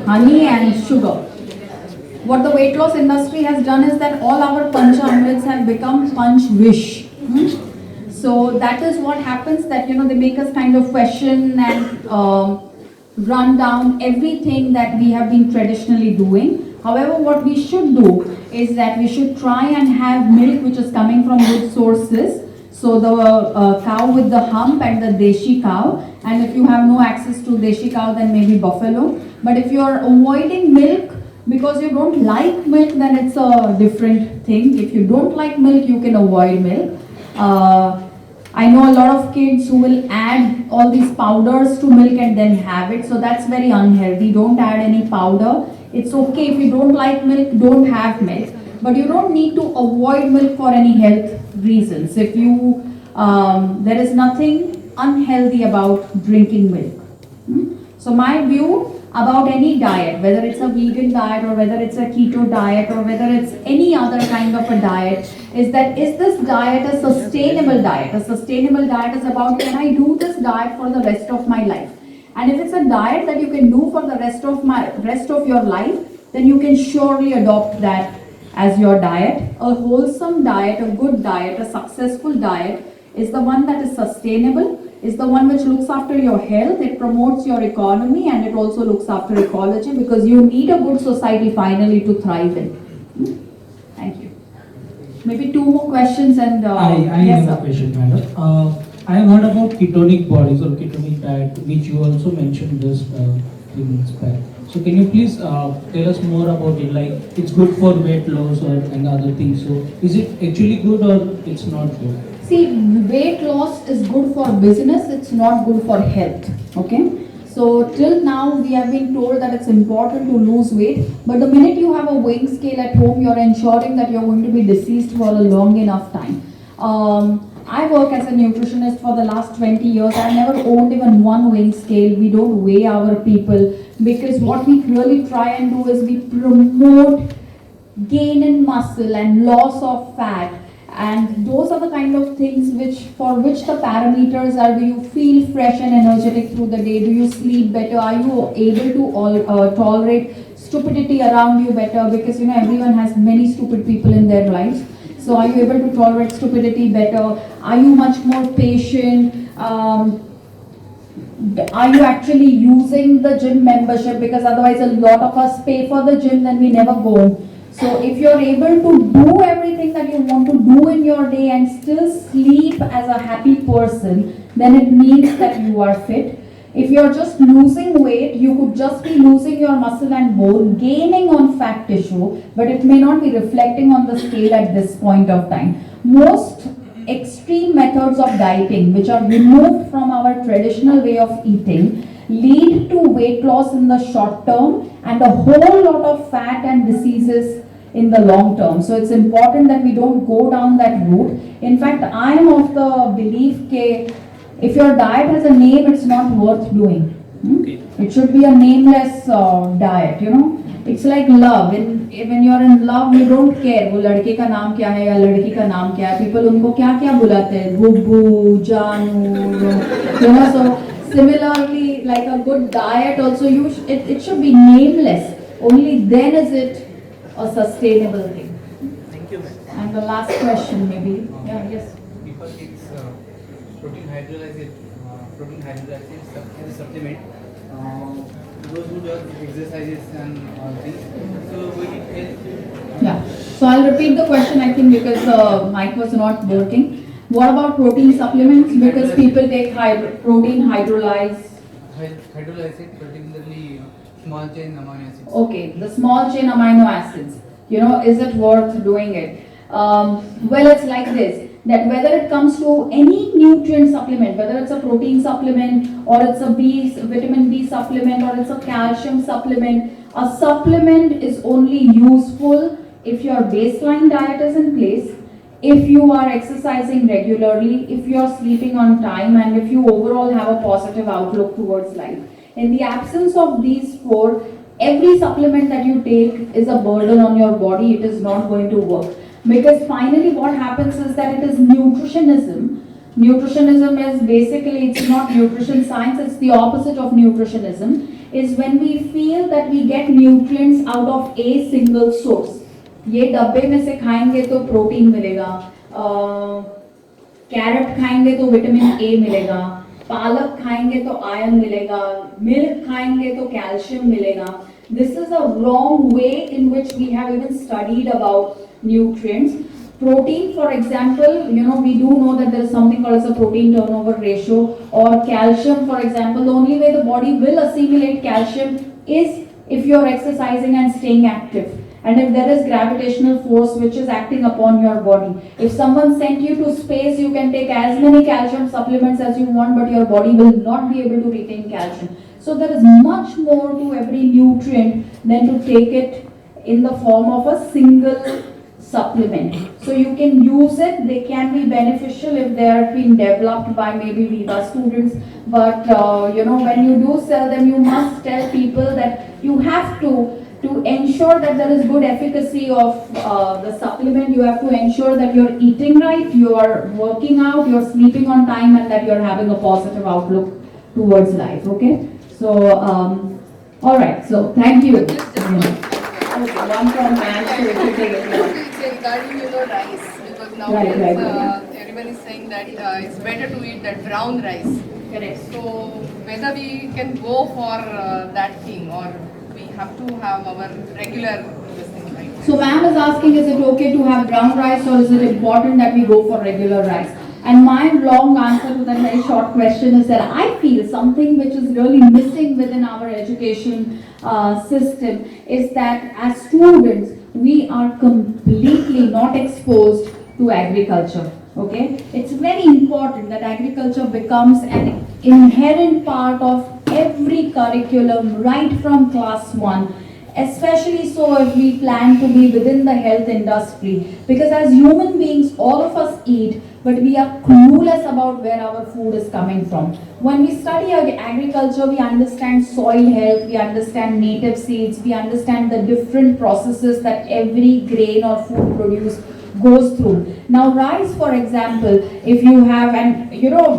honey and sugar. What the weight loss industry has done is that all our Panchamrits have become Panch Vish. So that is what happens, that they make us kind of question and run down everything that we have been traditionally doing. However, what we should do is that we should try and have milk which is coming from good sources. So the cow with the hump and the Deshi cow. And if you have no access to Deshi cow, then maybe buffalo. But if you are avoiding milk because you don't like milk, then it's a different thing. If you don't like milk, you can avoid milk. I know a lot of kids who will add all these powders to milk and then have it. So that's very unhealthy. Don't add any powder. It's okay if you don't like milk, don't have milk. But you don't need to avoid milk for any health reasons. If you, there is nothing unhealthy about drinking milk. So my view about any diet, whether it's a vegan diet or whether it's a keto diet or whether it's any other kind of a diet, is that is this diet a sustainable diet? A sustainable diet is about, can I do this diet for the rest of my life? And if it's a diet that you can do for the rest of your life, then you can surely adopt that as your diet. A wholesome diet, a good diet, a successful diet is the one that is sustainable, is the one which looks after your health, it promotes your economy, and it also looks after ecology, because you need a good society finally to thrive in. Thank you. Maybe two more questions and I yes, have a sir. question, madam. I have heard about ketonic bodies or ketonic diet, which you also mentioned just few minutes back. So can you please tell us more about it? Like, it's good for weight loss and other things. So is it actually good or it's not good? See, weight loss is good for business, it's not good for health. Okay? So till now we have been told that it's important to lose weight, but the minute you have a weighing scale at home, you're ensuring that you're going to be deceased for a long enough time. I work as a nutritionist for the last 20 years. I've never owned even one weighing scale. We don't weigh our people, because what we really try and do is we promote gain in muscle and loss of fat. And those are the kind of things for which the parameters are: do you feel fresh and energetic through the day? Do you sleep better? Are you able to tolerate stupidity around you better? Because everyone has many stupid people in their lives. So are you able to tolerate stupidity better? Are you much more patient? Are you actually using the gym membership? Because otherwise a lot of us pay for the gym, then we never go. So if you're able to do everything that you want to do in your day and still sleep as a happy person, then it means that you are fit. If you're just losing weight, you could just be losing your muscle and bone, gaining on fat tissue, but it may not be reflecting on the scale at this point of time. Most extreme methods of dieting, which are removed from our traditional way of eating, lead to weight loss in the short term and a whole lot of fat and diseases in the long term. So it's important that we don't go down that route. In fact, I am of the belief that if your diet has a name, it's not worth doing. It should be a nameless diet, It's like love. When you're in love, you don't care. वो लड़के का नाम क्या है या लड़की का नाम क्या है. People उनको क्या क्या बुलाते हैं. Bubbu, Janu, So similarly, like a good diet also, it should be nameless. Only then is it a sustainable thing. Thank you, ma'am. And the last question, maybe. Yeah, yes. Because it's protein hydrolyzed as a supplement. Those who do exercises and things, so will it help? Yeah. So I'll repeat the question, I think, because the mic was not working. What about protein supplements? Because people take protein hydrolyzed. Hydrolyzed, particularly small chain amino acids. Okay, the small chain amino acids. Is it worth doing it? Well, it's like this, that whether it comes to any nutrient supplement, whether it's a protein supplement or it's a vitamin B supplement or it's a calcium supplement, a supplement is only useful if your baseline diet is in place, if you are exercising regularly, if you are sleeping on time, and if you overall have a positive outlook towards life. In the absence of these four, every supplement that you take is a burden on your body. It is not going to work. Because finally what happens is that it is nutritionism. Nutritionism is basically, it's not nutrition science, it's the opposite of nutritionism, is when we feel that we get nutrients out of a single source. ये डब्बे में से खाएंगे तो protein मिलेगा, carat खाएंगे तो vitamin A मिलेगा, पालक खाएंगे तो आयरन मिलेगा, मिल्क खाएंगे तो कैल्शियम मिलेगा. This is a wrong way in which we have even studied about nutrients. Protein, for example, we do know that there is something called as a protein turnover ratio, or calcium, for example. The only way the body will assimilate calcium is if you are exercising and staying active. And if there is gravitational force which is acting upon your body. If someone sent you to space, you can take as many calcium supplements as you want, but your body will not be able to retain calcium. So there is much more to every nutrient than to take it in the form of a single supplement. So you can use it, they can be beneficial if they are being developed by maybe Viva students, but when you do sell them, you must tell people that you have to ensure that there is good efficacy of the supplement. You have to ensure that you're eating right, you are working out, you're sleeping on time, and that you're having a positive outlook towards life. Okay, so all right, so thank you. Just Okay, one from Matt, so if you take it. It's regarding rice, because nowadays Right. everyone is saying that it's better to eat that brown rice. Correct. So whether we can go for that thing, or we have to have our regular this thing, right? So ma'am is asking, is it okay to have brown rice, or is it important that we go for regular rice? And my long answer to that very short question is that I feel something which is really missing within our education system is that as students, we are completely not exposed to agriculture. Okay, it's very important that agriculture becomes an inherent part of every curriculum right from class 1. Especially so if we plan to be within the health industry, because as human beings all of us eat, but we are clueless about where our food is coming from. When we study agriculture, we understand soil health, we understand native seeds, we understand the different processes that every grain or food produce goes through. Now rice, for example, if you have, and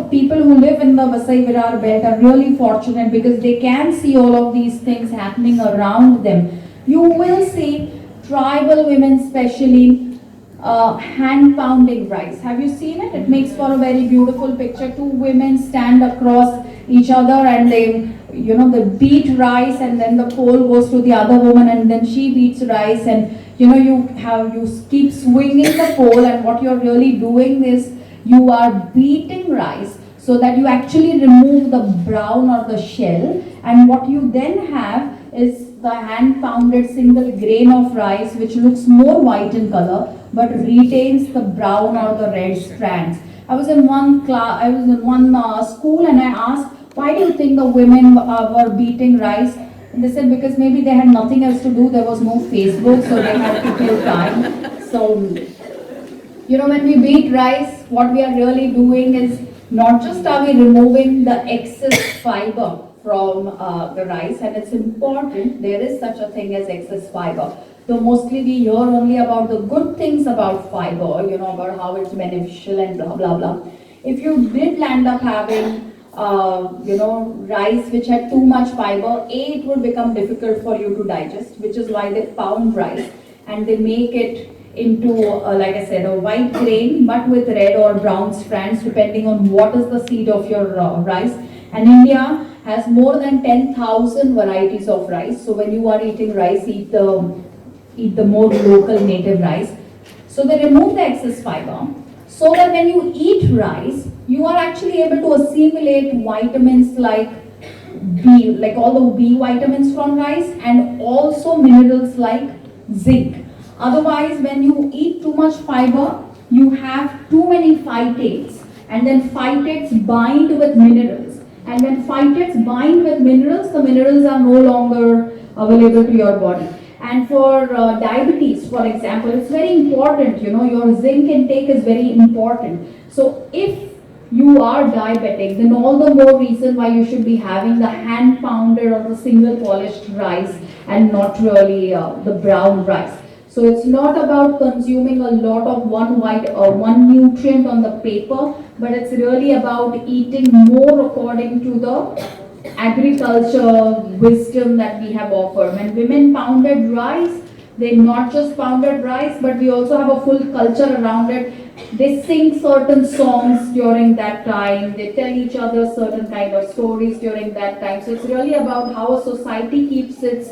people who live in the Vasai Virar belt are really fortunate because they can see all of these things happening around them. You will see tribal women especially hand pounding rice. Have you seen it? It makes for a very beautiful picture. Two women stand across each other and they they beat rice, and then the pole goes to the other woman and then she beats rice, and you keep swinging the pole, and what you're really doing is you are beating rice so that you actually remove the brown or the shell, and what you then have is the hand pounded single grain of rice which looks more white in color but retains the brown or the red strands. I was in one school and I asked, why do you think the women were beating rice? And they said because maybe they had nothing else to do, there was no Facebook, so they had to kill time. So, when we beat rice, what we are really doing is not just are we removing the excess fiber from the rice, and it's important, there is such a thing as excess fiber. So mostly we hear only about the good things about fiber, about how it's beneficial and blah, blah, blah. If you did land up having rice which had too much fiber, it would become difficult for you to digest, which is why they pound rice and they make it into, like I said, a white grain but with red or brown strands depending on what is the seed of your rice. And India has more than 10,000 varieties of rice. So when you are eating rice, eat the more local native rice. So they remove the excess fiber so that when you eat rice, you are actually able to assimilate vitamins like B, like all the B vitamins from rice, and also minerals like zinc. Otherwise, when you eat too much fiber, you have too many phytates, and then phytates bind with minerals. And when phytates bind with minerals, the minerals are no longer available to your body. And for diabetes, for example, it's very important, your zinc intake is very important. So if you are diabetic, then all the more reason why you should be having the hand pounded or the single polished rice and not really the brown rice. So it's not about consuming a lot of one nutrient on the paper, but it's really about eating more according to the agriculture wisdom that we have offered. When women pounded rice, they not just pounded rice, but we also have a full culture around it. They sing certain songs during that time. They tell each other certain kind of stories during that time. So it's really about how a society keeps its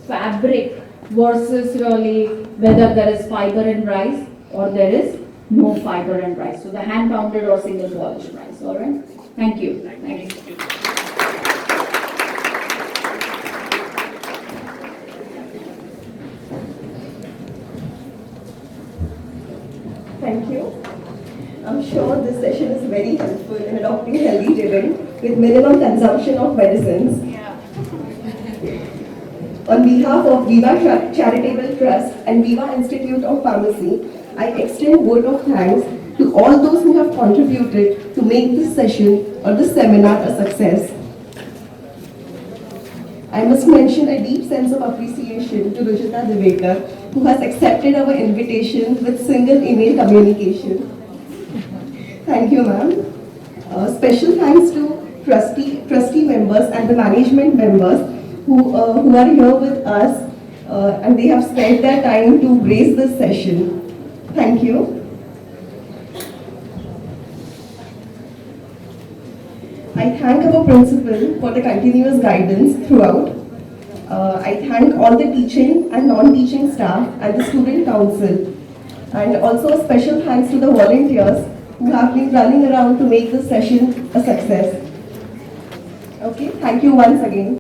fabric versus really whether there is fiber in rice or there is no fiber in rice. So the hand pounded or single polished rice. All right. Thank you. Thank you. Thank you. I'm sure this session is very helpful in adopting healthy living with minimum consumption of medicines. On behalf of Viva Charitable Trust and Viva Institute of Pharmacy, I extend vote of thanks to all those who have contributed to make this session or this seminar a success. I must mention a deep sense of appreciation to Ruchita Divekar, who has accepted our invitation with single email communication. Thank you, ma'am. Special thanks to trustee members and the management members who are here with us and they have spent their time to grace this session. Thank you. I thank our principal for the continuous guidance throughout. I thank all the teaching and non-teaching staff and the student council. And also a special thanks to the volunteers who have been running around to make this session a success. Okay, thank you once again.